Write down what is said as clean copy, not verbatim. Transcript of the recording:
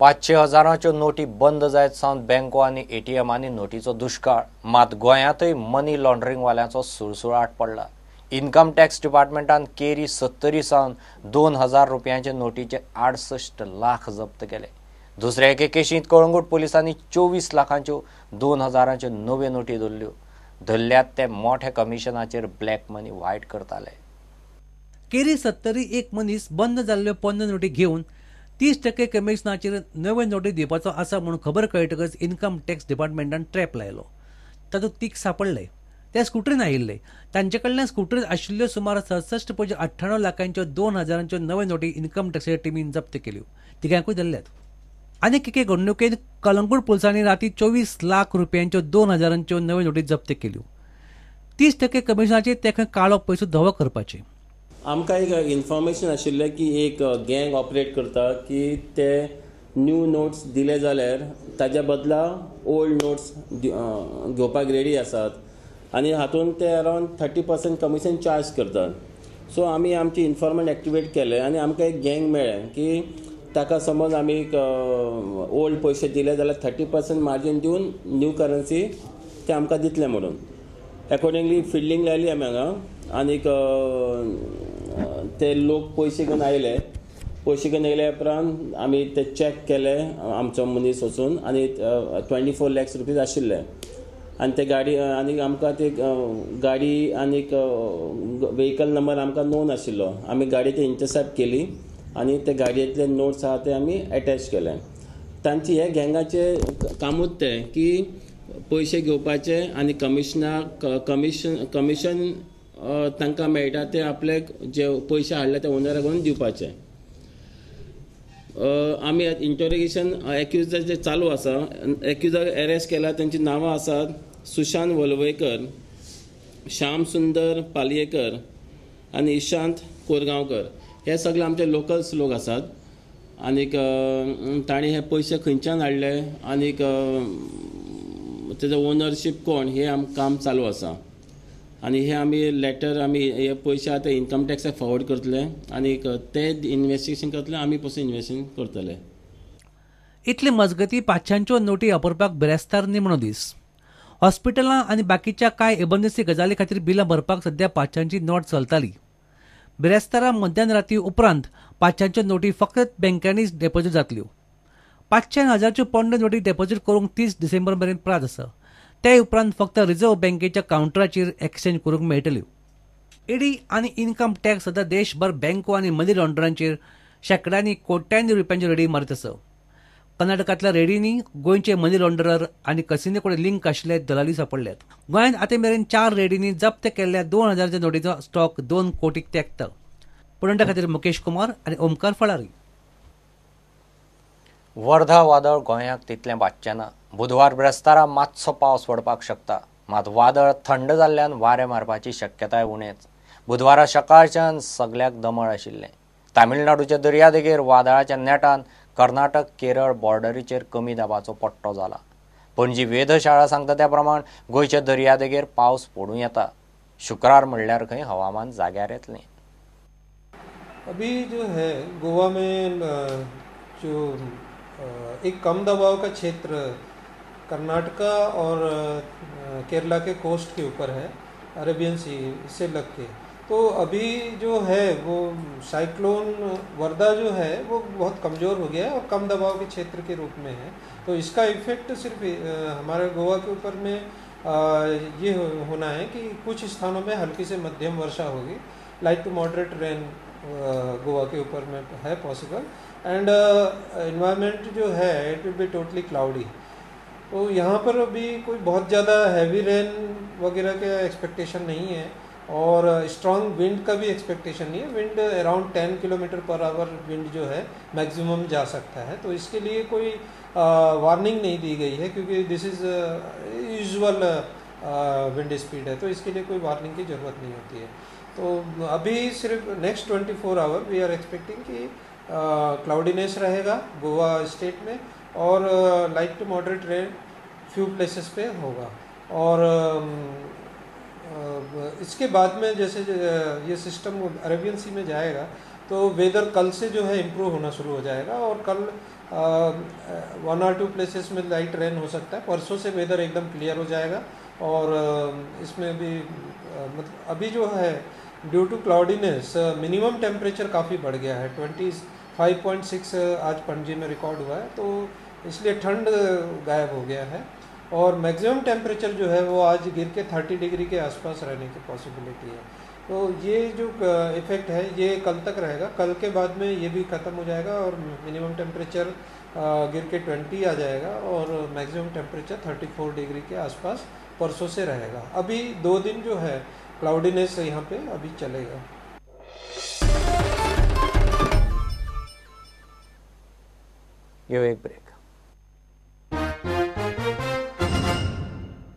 500 हजारांच्यो नोटी बंद जायत सावन बँको आनी एटीएमांनी नोटीचो दुष्काळ. मात गोंयांतय मनी लॉन्ड्रिंग वाल्यांचो सुळसुळाट पडला. इन्कम टॅक्स डिपार्टमेंटान केरी 70 सावन 2000 रुपयांचे नोटीचे 68 लाख जप्त केले. दुसऱ्या एके केशींत कळंगूट पुलिसांनी 24 लाखांच्यो 2000च्यो नव्यो नोटी धरल्यात ते मोठ्या कमिशनाचेर ब्लॅक मनी वायट करताले. केरी 70 एक मनीस बंद जाल्ल्यो पोन्न नोटी घेवन 30% कमिशनाचेर नव्यो नोटी दिवपाचो आसा म्हणून खबर कळटकच इन्कम टॅक्स डिपार्टमेंटान ट्रॅप लायलो. तातूंत तीग सांपडले. ते स्कुटरीन आयिल्ले. तांचे कडल्यान स्कुटरीन आशिल्ल्यो सुमार 67.98 लाखांच्यो 2000च्यो नव्यो नोटी इन्कम टॅक्साच्या टिमीन जप्त केल्यो. तिगांकूय धरल्यात. आनीक एके घडणुकेंत कळंगूट पुलिसांनी राती 24 लाख रुपयांच्यो 2000च्यो नव्यो नोटी जप्त केल्यो. 30% कमिशनाचेर ते खंय काळो पयसो धवो करपाचे. आमकां एक इन्फॉर्मेशन आशिल्लें की एक गँग ऑपरेट करता की ते न्यू नोट्स दिले जाल्यार ताज्या बदला ओल्ड नोट्स घेवपाक रेडी आसात आनी हातूंत ते अरावंड 30% कमिशन चार्ज करतात. सो आमी आमची इन्फॉर्मेंट एक्टिवेट केले आनी आमकां एक गँग मेळ्ळें की ताका समज आमी ओल्ड पयशे दिले जाल्यार 30% मार्जीन दिवन न्यू करन्सी ते आमकां दितले म्हणून. अकॉर्डिंगली फिल्डिंग लायली आमी हांगा आनीक ते लोक पयशे घेवन आयले. पयशे घेवन येयल्या उपरांत आमी ते चॅक केले आमचो मनीस वचून आनी 24 lakhs रुपीज आशिल्ले आनी ते गाडी आनीक आमकां ते गाडी आनीक वेहिकल नंबर आमकां नोन आशिल्लो. आमी गाडी ते इंटरसेप्ट केली आनी ते गाडयेंतले नोट्स आहा ते आमी अटॅच केले. तांची हे गँगाचे कामूच ते की पयशे घेवपाचे आनी कमिशन तांकां मेळटा ते आपले जे पयशे हाडले ते ओनराक व्हरून दिवपाचे. आमी इंटरोगेशन एक्युजाचे चालू आसा. एक्युजाक अरेस्ट केला. तांची नांवां आसात सुशांत वलवयकर, श्याम सुंदर पालयेकर आनी इशांत कोरगांवकर. हे सगळे आमचे लोकल्स लोक आसात. आनीक तांणी हे पयशे खंयच्यान हाडले आनीक तेजो ओनरशीप कोण हे काम चालू आसा. आनी हे आमी लेटर आमी हे पयशे आतां इन्कम टॅक्साक फॉवर्ड करतले आनीक ते इन्वेस्टिगेशन करतले. आमी पसून इन्वेस्टिगेशन करतले. इतले मजगतीं 500च्यो नोटी वापरपाक बिरेस्तार निमणो दीस. हॉस्पिटलां आनी बाकीच्या कांय इमर्जन्सी गजाली खातीर बिलां भरपाक सध्या 500ची नोट चलताली. बिरेस्तारा मध्यान राती उपरांत 500च्यो नोटी फकत बँकांनीच डेपॉझीट जातल्यो. 500,000च्यो पोंड नोटी डेपॉझीट करूंक 30 डिसेंबर मेरेन प्रात आसा. ते उपरांत फक्त रिझर्व्ह बँकेच्या कावंटराचेर एक्सचेंज करूंक मेळटल्यो. ईडी आनी इन्कम टॅक्स सध्या देशभर बँको आनी मनी लॉन्ड्ररांचेर शेकड्यांनी कोट्यांनी रुपयांची रेडी मारीत आसा. कर्नाटकांतल्या रेडींनी गोंयचे मनी लॉन्ड्रर आनी कसिनो कडेन लिंक आशिल्ले दलाली सांपडल्यात. गोंयांत आतां मेरेन 4 रेडींनी जप्त केल्ल्या 2000च्या नोटीचो स्टॉक 2 कोटीक तेंकता. पुणेंटा खातीर मुकेश कुमार आनी ओमकार फळारी. वर्धा वादळ गोंयांक तितलें बादचें ना. बुधवार बिरेस्तारा मातसो पावस पडपाक शकता. मात वादळ थंड जाल्ल्यान वारें मारपाची शक्यताय उणेच. बुधवारा सकाळच्यान सगळ्याक दमळ आशिल्लें. तामिळनाडूच्या दर्यादेगेर वादळाच्या नेटान कर्नाटक केरळ बॉर्डरीचेर कमी दाबाचो पट्टो जाला. पणजी वेधशाळा सांगता त्या प्रमाण गोंयच्या दर्यादेगेर पावस पडूं येता. शुक्रार म्हणल्यार खंय हवामान जाग्यार येतलें. अभी जो है गोवा में जो एक कम दबाव का क्षेत्र कर्नाटका और केरला के कोस्ट के ऊपर है, अरेबियन सी से लग के. तो अभी जो है वो साइक्लोन वर्धा जो है वो बहुत कमज़ोर हो गया है और कम दबाव के क्षेत्र के रूप में है. तो इसका इफेक्ट सिर्फ हमारे गोवा के ऊपर में ये होना है कि कुछ स्थानों में हल्की से मध्यम वर्षा होगी. Light to moderate rain Goa के ऊपर में है पॉसिबल. एंड एनवायरनमेंट जो है it will be totally cloudy. तो यहाँ पर अभी कोई बहुत ज़्यादा हैवी रेन वगैरह का एक्सपेक्टेशन नहीं है और स्ट्रॉन्ग विंड का भी एक्सपेक्टेशन नहीं है. Wind around 10 kilometre per hour wind जो है मैक्सिमम जा सकता है. तो इसके लिए कोई वार्निंग नहीं दी गई है क्योंकि दिस इज़ यूजुअल विंड स्पीड है. तो इसके लिए कोई वार्निंग की ज़रूरत नहीं होती है. तो अभी सिर्फ next 24 hour we are expecting कि क्लाउडीनेस रहेगा गोवा स्टेट में और light to moderate rain few places पे होगा. और इसके बाद में जैसे ये सिस्टम अरेबियन सी में जाएगा तो वेदर कल से जो है इम्प्रूव होना शुरू हो जाएगा और कल 1 और 2 प्लेसेस में लाइट रेन हो सकता है। परसों से वेदर एकदम क्लियर हो जाएगा और इसमें भी मतलब अभी जो है due to cloudiness minimum temperature काफ़ी बढ़ गया है। 25.6 आज पणजी में रिकॉर्ड हुआ है, तो इसलिए ठंड गायब हो गया है और मैक्सिमम टेम्परेचर जो है वो आज गिर के 30 डिग्री के आसपास रहने की पॉसिबिलिटी है। तो ये जो इफ़ेक्ट है ये कल तक रहेगा, कल के बाद में ये भी ख़त्म हो जाएगा और मिनिमम टेम्परेचर गिर के 20 आ जाएगा और मैक्सिमम टेम्परेचर 34 डिग्री के आसपास परसों से रहेगा। अभी 2 दिन जो है क्लाउडीनेस यहाँ पे अभी चलेगा। ये एक ब्रेक।